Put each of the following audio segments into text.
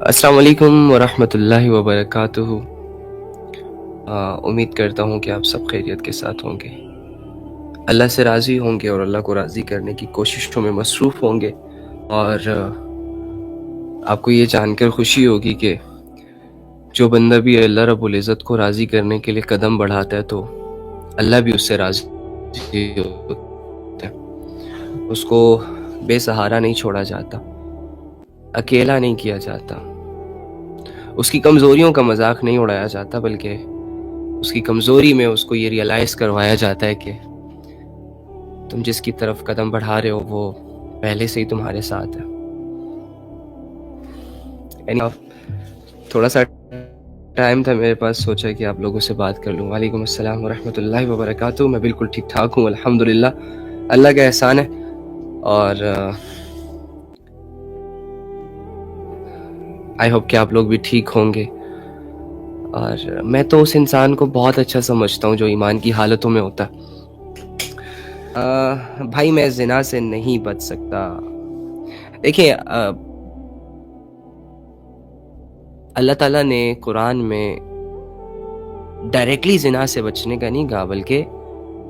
السلام علیکم ورحمۃ اللہ وبرکاتہ۔ امید کرتا ہوں کہ آپ سب خیریت کے ساتھ ہوں گے، اللہ سے راضی ہوں گے اور اللہ کو راضی کرنے کی کوششوں میں مصروف ہوں گے۔ اور آپ کو یہ جان کر خوشی ہوگی کہ جو بندہ بھی اللہ رب العزت کو راضی کرنے کے لیے قدم بڑھاتا ہے تو اللہ بھی اس سے راضی ہوتا ہے۔ اس کو بے سہارا نہیں چھوڑا جاتا، اکیلا نہیں کیا جاتا، اس کی کمزوریوں کا مذاق نہیں اڑایا جاتا، بلکہ اس کی کمزوری میں اس کو یہ ریئلائز کروایا جاتا ہے کہ تم جس کی طرف قدم بڑھا رہے ہو وہ پہلے سے ہی تمہارے ساتھ ہے۔ تھوڑا سا ٹائم تھا میرے پاس، سوچا کہ آپ لوگوں سے بات کر لوں۔ وعلیکم السلام ورحمۃ اللہ وبرکاتہ۔ میں بالکل ٹھیک ٹھاک ہوں الحمدللہ، اللہ کا احسان ہے۔ اور آئی ہوپ کہ آپ لوگ بھی ٹھیک ہوں گے۔ اور میں تو اس انسان کو بہت اچھا سمجھتا ہوں جو ایمان کی حالتوں میں ہوتا ہے۔ بھائی میں زنا سے نہیں بچ سکتا، دیکھیں اللہ تعالیٰ نے قرآن میں ڈائریکٹلی زنا سے بچنے کا نہیں کہا، بلکہ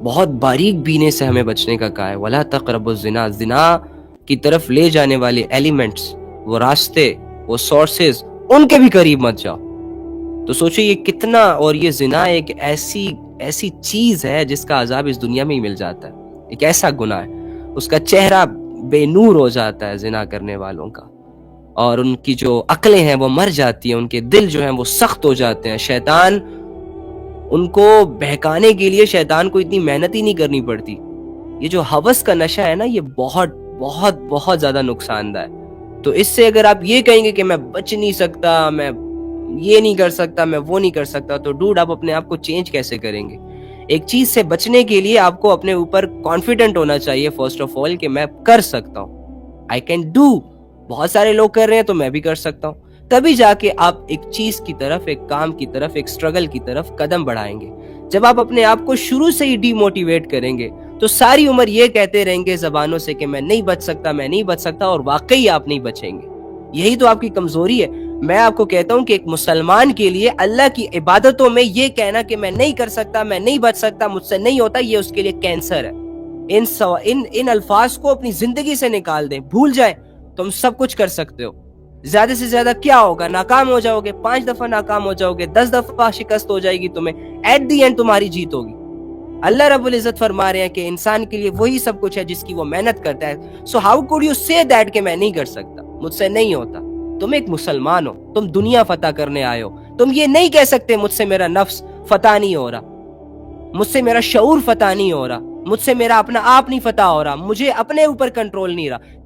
بہت باریک بینے سے ہمیں بچنے کا کہا ہے۔ وَلَا تَقْرَبُوا الزِّنَا، زنا کی طرف لے جانے والے ایلیمنٹس، وہ راستے، وہ سورسز، ان کے بھی قریب مت جاؤ۔ تو سوچو یہ کتنا، اور یہ زنا ایک ایسی چیز ہے جس کا عذاب اس دنیا میں ہی مل جاتا ہے، ایک ایسا گناہ ہے، اس کا چہرہ بے نور ہو جاتا ہے زنا کرنے والوں کا، اور ان کی جو عقلیں ہیں وہ مر جاتی ہیں، ان کے دل جو ہیں وہ سخت ہو جاتے ہیں۔ شیطان ان کو بہکانے کے لیے شیطان کو اتنی محنت ہی نہیں کرنی پڑتی۔ یہ جو ہوس کا نشہ ہے نا، یہ بہت بہت بہت زیادہ نقصان دہ ہے۔ تو اس سے اگر آپ یہ کہیں گے کہ میں بچ نہیں سکتا، میں یہ نہیں کر سکتا، میں وہ نہیں کر سکتا، تو ڈوڈ آپ اپنے آپ کو چینج کیسے کریں گے؟ ایک چیز سے بچنے کے لیے آپ کو اپنے اوپر کانفیڈنٹ ہونا چاہیے فرسٹ آف آل، کہ میں کر سکتا ہوں، آئی کین ڈو۔ بہت سارے لوگ کر رہے ہیں تو میں بھی کر سکتا ہوں۔ تبھی جا کے آپ ایک چیز کی طرف، ایک کام کی طرف، ایک سٹرگل کی طرف قدم بڑھائیں گے۔ جب آپ اپنے آپ کو شروع سے ہی ڈی موٹیویٹ کریں گے تو ساری عمر یہ کہتے رہیں گے زبانوں سے کہ میں نہیں بچ سکتا، میں نہیں بچ سکتا، اور واقعی آپ نہیں بچیں گے۔ یہی تو آپ کی کمزوری ہے۔ میں آپ کو کہتا ہوں کہ ایک مسلمان کے لیے اللہ کی عبادتوں میں یہ کہنا کہ میں نہیں کر سکتا، میں نہیں بچ سکتا، مجھ سے نہیں ہوتا، یہ اس کے لیے کینسر ہے۔ ان الفاظ کو اپنی زندگی سے نکال دیں، بھول جائیں، تم سب کچھ کر سکتے ہو۔ زیادہ سے زیادہ کیا ہوگا؟ ناکام ہو جاؤ گے، 5 دفعہ ناکام ہو جاؤ گے، 10 دفعہ شکست ہو جائے گی تمہیں، ایٹ دی اینڈ تمہاری جیت ہوگی۔ اللہ رب العزت فرما رہے ہیں کہ انسان کے لیے وہی سب کچھ ہے جس کی وہ محنت کرتا ہے۔ سو ہاؤ کوڈ یو سے دیٹ کہ میں نہیں کر سکتا، مجھ سے نہیں ہوتا؟ تم ایک مسلمان ہو، تم دنیا فتح کرنے آئے ہو، تم یہ نہیں کہہ سکتے مجھ سے میرا نفس فتح نہیں ہو رہا، مجھ سے میرا شعور فتح نہیں ہو رہا، مجھ سے میرا اپنا آپ نہیں فتح ہو رہا، مجھے اپنے اوپر کنٹرول نہیں رہا۔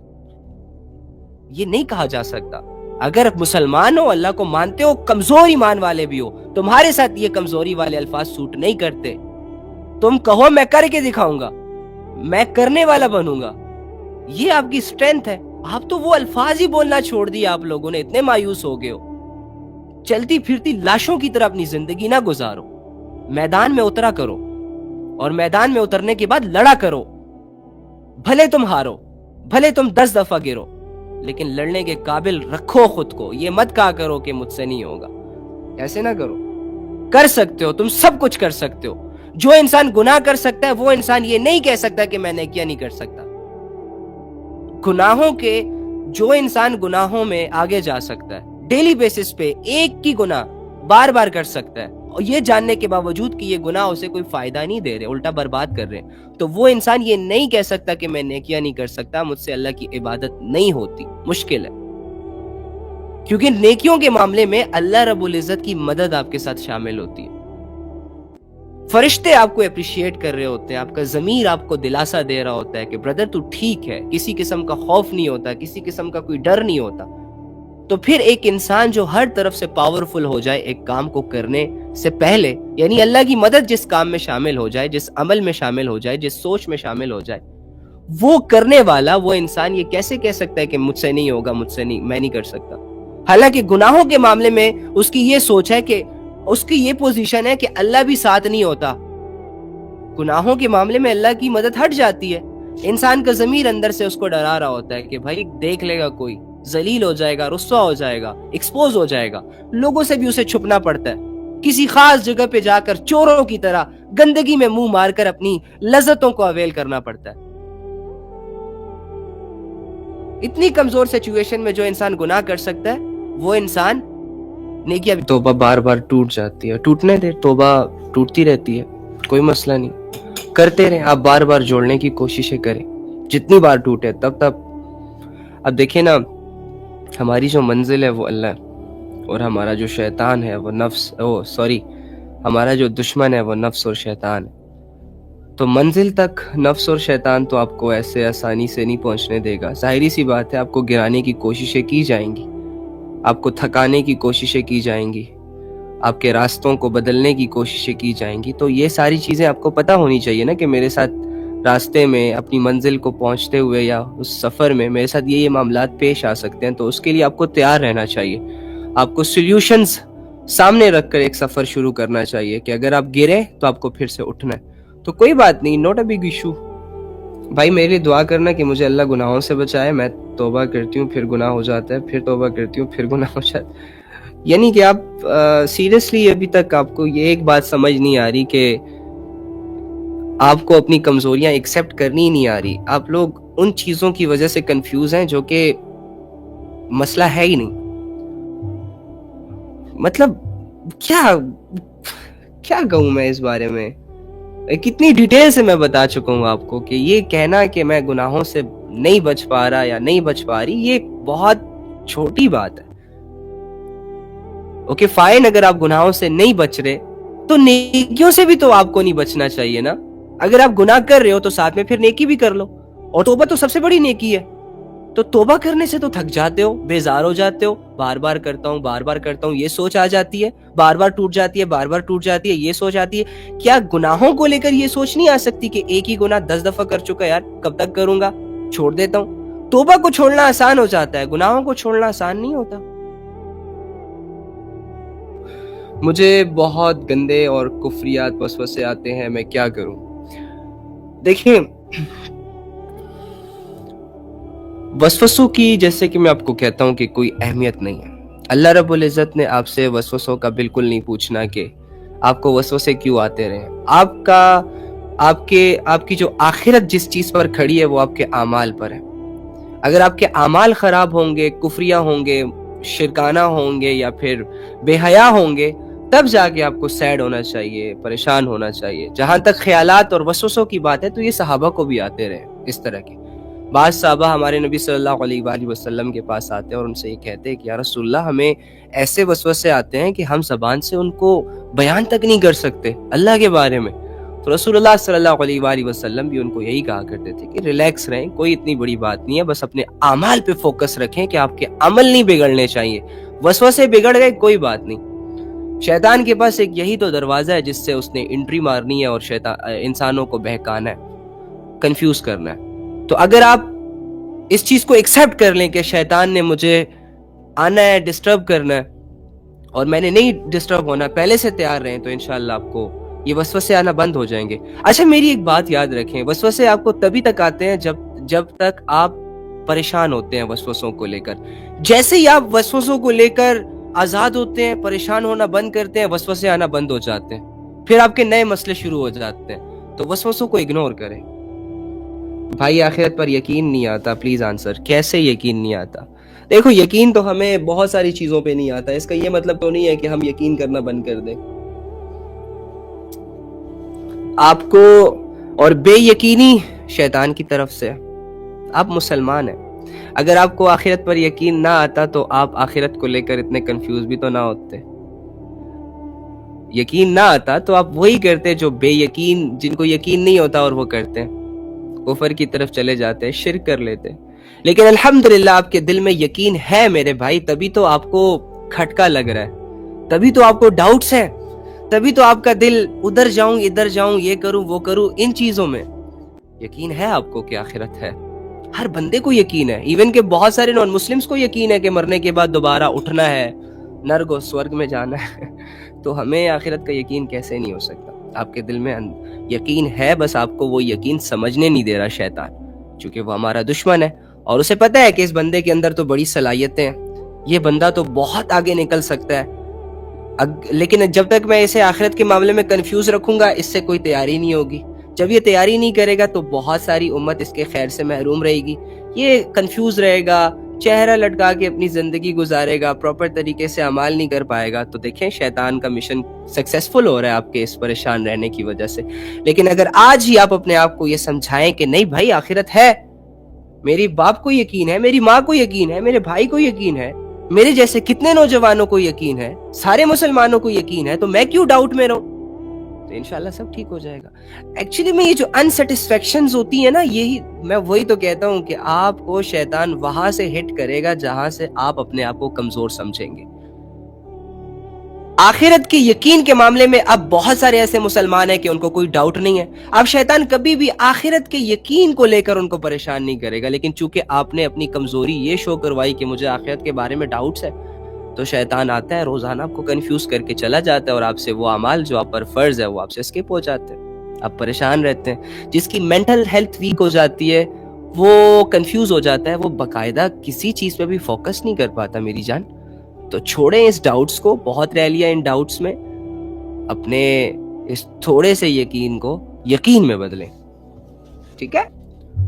یہ نہیں کہا جا سکتا۔ اگر مسلمان ہو، اللہ کو مانتے ہو، کمزور ایمان والے بھی ہو، تمہارے ساتھ یہ کمزوری والے الفاظ سوٹ نہیں کرتے۔ تم کہو میں کر کے دکھاؤں گا، میں کرنے والا بنوں گا، یہ آپ کی اسٹرینتھ ہے۔ آپ تو وہ الفاظ ہی بولنا چھوڑ دیا، آپ لوگوں نے اتنے مایوس ہو گئے ہو۔ چلتی پھرتی لاشوں کی طرح اپنی زندگی نہ گزارو، میدان میں اترا کرو، اور میدان میں اترنے کے بعد لڑا کرو۔ بھلے تم ہارو، بھلے تم 10 دفعہ گرو، لیکن لڑنے کے قابل رکھو خود کو۔ یہ مت کہا کرو کہ مجھ سے نہیں ہوگا، ایسے نہ کرو۔ کر سکتے ہو، تم سب کچھ کر سکتے ہو۔ جو انسان گناہ کر سکتا ہے وہ انسان یہ نہیں کہہ سکتا کہ میں نیکیاں نہیں کر سکتا۔ گناہوں کے، جو انسان گناہوں میں آگے جا سکتا ہے، ڈیلی بیسس پہ ایک کی گناہ بار بار کر سکتا ہے، اور یہ جاننے کے باوجود کہ یہ گناہ اسے کوئی فائدہ نہیں دے رہے، الٹا برباد کر رہے ہیں، تو وہ انسان یہ نہیں کہہ سکتا کہ میں نیکیاں نہیں کر سکتا، مجھ سے اللہ کی عبادت نہیں ہوتی۔ مشکل ہے، کیونکہ نیکیوں کے معاملے میں اللہ رب العزت کی مدد آپ کے ساتھ شامل ہوتی ہے۔ فرشتے آپ کو اپریشیٹ کر رہے ہوتے ہیں، آپ کا ضمیر آپ کو دلاسا دے رہا ہوتا ہے کہ بردر تو ٹھیک ہے، کسی قسم کا خوف نہیں ہوتا، کسی قسم کا کوئی ڈر نہیں ہوتا۔ تو پھر ایک انسان جو ہر طرف سے پاورفل ہو جائے ایک کام کو کرنے سے پہلے، یعنی اللہ کی مدد جس کام میں شامل ہو جائے، جس عمل میں شامل ہو جائے، جس سوچ میں شامل ہو جائے، وہ کرنے والا، وہ انسان یہ کیسے کہہ سکتا ہے کہ مجھ سے نہیں ہوگا، مجھ سے نہیں، میں نہیں کر سکتا؟ حالانکہ گناہوں کے معاملے میں اس کی یہ سوچ ہے کہ اس کی یہ پوزیشن ہے کہ اللہ بھی ساتھ نہیں ہوتا۔ گناہوں کے معاملے میں اللہ کی مدد ہٹ جاتی ہے، انسان کا ضمیر اندر سے اس کو ڈرا رہا ہوتا ہے کہ بھائی دیکھ لے گا کوئی، ذلیل ہو جائے گا, رسوا ہو جائے گا, ایکسپوز ہو جائے گا. لوگوں سے بھی اسے چھپنا پڑتا ہے, کسی خاص جگہ پہ جا کر چوروں کی طرح گندگی میں منہ مار کر اپنی لذتوں کو اویل کرنا پڑتا ہے. اتنی کمزور سچویشن میں جو انسان گناہ کر سکتا ہے وہ انسان نیکیاں بھی. توبہ بار بار ٹوٹ جاتی ہے, ٹوٹنے دے, توبہ ٹوٹتی رہتی ہے, کوئی مسئلہ نہیں, کرتے رہیں. آپ بار بار جوڑنے کی کوششیں کریں, جتنی بار ٹوٹے تب. اب دیکھیں نا, ہماری جو منزل ہے وہ اللہ ہے, اور ہمارا جو شیطان ہے وہ ہمارا جو دشمن ہے وہ نفس اور شیطان ہے. تو منزل تک نفس اور شیطان تو آپ کو ایسے آسانی سے نہیں پہنچنے دے گا. ظاہری سی بات ہے, آپ کو گرانے کی کوششیں کی جائیں گی, آپ کو تھکانے کی کوششیں کی جائیں گی, آپ کے راستوں کو بدلنے کی کوششیں کی جائیں گی. تو یہ ساری چیزیں آپ کو پتہ ہونی چاہیے نا کہ میرے ساتھ راستے میں اپنی منزل کو پہنچتے ہوئے یا اس سفر میں میرے ساتھ یہ معاملات پیش آ سکتے ہیں. تو اس کے لیے آپ کو تیار رہنا چاہیے, آپ کو سلیوشنز سامنے رکھ کر ایک سفر شروع کرنا چاہیے کہ اگر آپ گرے تو آپ کو پھر سے اٹھنا ہے. تو کوئی بات نہیں, نوٹ اے بگ ایشو. بھائی میرے لیے دعا کرنا کہ مجھے اللہ گناہوں سے بچائے. میں توبہ کرتی ہوں, پھر گناہ ہو جاتا ہے, پھر توبہ کرتی ہوں, پھر گناہ ہو جاتا ہے. یعنی کہ آپ سیریسلی ابھی تک آپ کو یہ ایک بات سمجھ نہیں آ رہی کہ آپ کو اپنی کمزوریاں ایکسیپٹ کرنی ہی نہیں آ رہی. آپ لوگ ان چیزوں کی وجہ سے کنفیوز ہیں جو کہ مسئلہ ہے ہی نہیں. مطلب کیا کہوں میں اس بارے میں, کتنی ڈیٹیل سے میں بتا چکا ہوں آپ کو کہ یہ کہنا کہ میں گناہوں سے نہیں بچ پا رہا یا نہیں بچ پا رہی, یہ بہت چھوٹی بات ہے. اوکے فائن, اگر آپ گناہوں سے نہیں بچ رہے تو نیکیوں سے بھی تو آپ کو نہیں بچنا چاہیے نا. اگر آپ گناہ کر رہے ہو تو ساتھ میں پھر نیکی بھی کر لو, اور توبہ تو سب سے بڑی نیکی ہے. تو توبہ کرنے سے تو تھک جاتے ہو, بیزار ہو جاتے ہو, بار بار کرتا ہوں یہ سوچ آ جاتی ہے, بار بار ٹوٹ جاتی ہے, یہ سوچ آتی ہے. کیا گناہوں کو لے کر یہ سوچ نہیں آ سکتی کہ ایک ہی گناہ 10 دفعہ کر چکا, یار کب تک کروں گا, چھوڑ دیتا ہوں. توبہ کو چھوڑنا آسان ہو جاتا ہے, گناہوں کو چھوڑنا آسان نہیں ہوتا. مجھے بہت گندے اور کفریات وسوسے آتے ہیں, میں کیا کروں. دیکھیں وسوسوں کی, جیسے کہ میں آپ کو کہتا ہوں کہ کوئی اہمیت نہیں ہے. اللہ رب العزت نے آپ سے وسوسوں کا بالکل نہیں پوچھنا کہ آپ کو وسوسے کیوں آتے رہے. آپ کی جو آخرت جس چیز پر کھڑی ہے وہ آپ کے اعمال پر ہے. اگر آپ کے اعمال خراب ہوں گے, کفریہ ہوں گے, شرکانہ ہوں گے یا پھر بے حیا ہوں گے, تب جا کے آپ کو سیڈ ہونا چاہیے, پریشان ہونا چاہیے. جہاں تک خیالات اور وسوسوں کی بات ہے تو یہ صحابہ کو بھی آتے رہے اس طرح کے. بعض صحابہ ہمارے نبی صلی اللہ علیہ وآلہ وسلم کے پاس آتے ہیں اور ان سے یہ کہتے ہیں کہ یا رسول اللہ, ہمیں ایسے وسوسے آتے ہیں کہ ہم زبان سے ان کو بیان تک نہیں کر سکتے اللہ کے بارے میں. تو رسول اللہ صلی اللہ علیہ وآلہ وسلم بھی ان کو یہی کہا کرتے تھے کہ ریلیکس رہیں, کوئی اتنی بڑی بات نہیں ہے, بس اپنے اعمال پہ فوکس رکھیں کہ آپ کے عمل نہیں بگڑنے چاہیے. وسوسے بگڑ گئے کوئی بات نہیں, شیطان کے پاس ایک یہی تو دروازہ ہے جس سے اس نے انٹری مارنی ہے اور انسانوں کو بہکانا ہے, کنفیوز کرنا ہے. تو اگر آپ اس چیز کو ایکسیپٹ کر لیں کہ شیطان نے مجھے آنا ہے, ڈسٹرب کرنا ہے, اور میں نے نہیں ڈسٹرب ہونا, پہلے سے تیار رہیں, تو انشاءاللہ آپ کو یہ وسوسے آنا بند ہو جائیں گے. اچھا میری ایک بات یاد رکھیں, وسوسے آپ کو تبھی تک آتے ہیں جب تک آپ پریشان ہوتے ہیں وسوسوں کو لے کر. جیسے ہی آپ وسوسوں کو لے کر آزاد ہوتے ہیں, پریشان ہونا بند کرتے ہیں, وسوسے آنا بند ہو جاتے ہیں, پھر آپ کے نئے مسئلے شروع ہو جاتے ہیں. تو وسوسوں کو اگنور کریں. بھائی آخرت پر یقین نہیں آتا, پلیز آنسر, کیسے یقین نہیں آتا؟ دیکھو یقین تو ہمیں بہت ساری چیزوں پہ نہیں آتا, اس کا یہ مطلب تو نہیں ہے کہ ہم یقین کرنا بند کر دیں. آپ کو اور بے یقینی شیطان کی طرف سے. آپ مسلمان ہیں, اگر آپ کو آخرت پر یقین نہ آتا تو آپ آخرت کو لے کر اتنے کنفیوز بھی تو نہ ہوتے. یقین نہ آتا تو آپ وہی کرتے جو بے یقین, جن کو یقین نہیں ہوتا اور وہ کرتے ہیں, کفر کی طرف چلے جاتے, شرک کر لیتے. لیکن الحمدللہ آپ کے دل میں یقین ہے میرے بھائی, تبھی تو آپ کو کھٹکا لگ رہا ہے, تبھی تو آپ کو ڈاؤٹس ہیں, تبھی تو آپ کا دل ادھر جاؤں ادھر جاؤں, یہ کروں وہ کروں. ان چیزوں میں یقین ہے آپ کو کہ آخرت ہے. ہر بندے کو یقین ہے, ایون کہ بہت سارے نان مسلمز کو یقین ہے کہ مرنے کے بعد دوبارہ اٹھنا ہے, نرگ و سورگ میں جانا ہے. تو ہمیں آخرت کا یقین کیسے نہیں ہو سکتا؟ آپ کے دل میں یقین ہے, بس آپ کو وہ یقین سمجھنے نہیں دے رہا شیطان, چونکہ وہ ہمارا دشمن ہے اور اسے پتہ ہے کہ اس بندے کے اندر تو بڑی صلاحیتیں ہیں, یہ بندہ تو بہت آگے نکل سکتا ہے, لیکن جب تک میں اسے آخرت کے معاملے میں کنفیوز رکھوں گا اس سے کوئی تیاری نہیں ہوگی. جب یہ تیاری نہیں کرے گا تو بہت ساری امت اس کے خیر سے محروم رہے گی. یہ کنفیوز رہے گا, چہرہ لٹکا کے اپنی زندگی گزارے گا, پراپر طریقے سے اعمال نہیں کر پائے گا. تو دیکھیں شیطان کا مشن سکسیسفل ہو رہا ہے آپ کے اس پریشان رہنے کی وجہ سے. لیکن اگر آج ہی آپ اپنے آپ کو یہ سمجھائیں کہ نہیں بھائی آخرت ہے, میری باپ کو یقین ہے, میری ماں کو یقین ہے, میرے بھائی کو یقین ہے, میرے جیسے کتنے نوجوانوں کو یقین ہے, سارے مسلمانوں کو یقین ہے, تو میں کیوں ڈاؤٹ میں رہوں, تو انشاءاللہ سب ٹھیک ہو جائے گا. ایکچولی میں یہ جو انسیٹسفیکشنز ہوتی ہیں نا, یہی میں وہی تو کہتا ہوں کہ آپ کو شیطان وہاں سے ہٹ کرے گا جہاں سے آپ اپنے آپ کو کمزور سمجھیں گے. آخرت کے یقین کے معاملے میں اب بہت سارے ایسے مسلمان ہیں کہ ان کو کوئی ڈاؤٹ نہیں ہے. اب شیطان کبھی بھی آخرت کے یقین کو لے کر ان کو پریشان نہیں کرے گا, لیکن چونکہ آپ نے اپنی کمزوری یہ شو کروائی کہ مجھے آخرت کے بارے میں ڈاؤٹس ہے, تو شیطان آتا ہے روزانہ آپ کو کنفیوز کر کے چلا جاتا ہے, اور آپ سے وہ اعمال جو آپ پر فرض ہے وہ آپ سے اسکپ ہو جاتے ہیں, آپ پریشان رہتے ہیں. جس کی مینٹل ہیلتھ ویک ہو جاتی ہے, وہ کنفیوز ہو جاتا ہے, وہ باقاعدہ کسی چیز پہ بھی فوکس نہیں کر پاتا میری جان. تو چھوڑیں اس ڈاؤٹس کو, بہت رہ لیا ان ڈاؤٹس میں, اپنے اس تھوڑے سے یقین کو یقین میں بدلیں, ٹھیک ہے.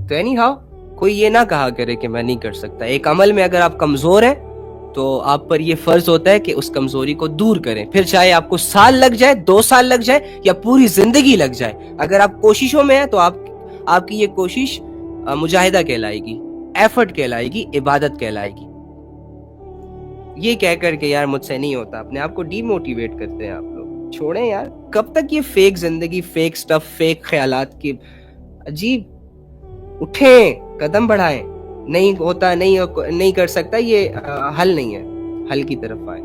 تو اینی ہاؤ کوئی یہ نہ کہا کرے کہ میں نہیں کر سکتا. ایک عمل میں اگر آپ کمزور ہیں تو آپ پر یہ فرض ہوتا ہے کہ اس کمزوری کو دور کریں, پھر چاہے آپ کو سال لگ جائے, 2 سال لگ جائے, یا پوری زندگی لگ جائے. اگر آپ کوششوں میں ہیں تو آپ کی یہ کوشش مجاہدہ کہلائے گی, ایفرٹ کہلائے گی, عبادت کہلائے گی. یہ کہہ کر کہ یار مجھ سے نہیں ہوتا, اپنے آپ کو ڈی موٹیویٹ کرتے ہیں آپ لوگ. چھوڑیں یار, کب تک یہ فیک زندگی, فیک سٹف, فیک خیالات کی عجیب. اٹھیں, قدم بڑھائیں. نہیں ہوتا, نہیں کر سکتا, یہ حل نہیں ہے, حل کی طرف آئیں.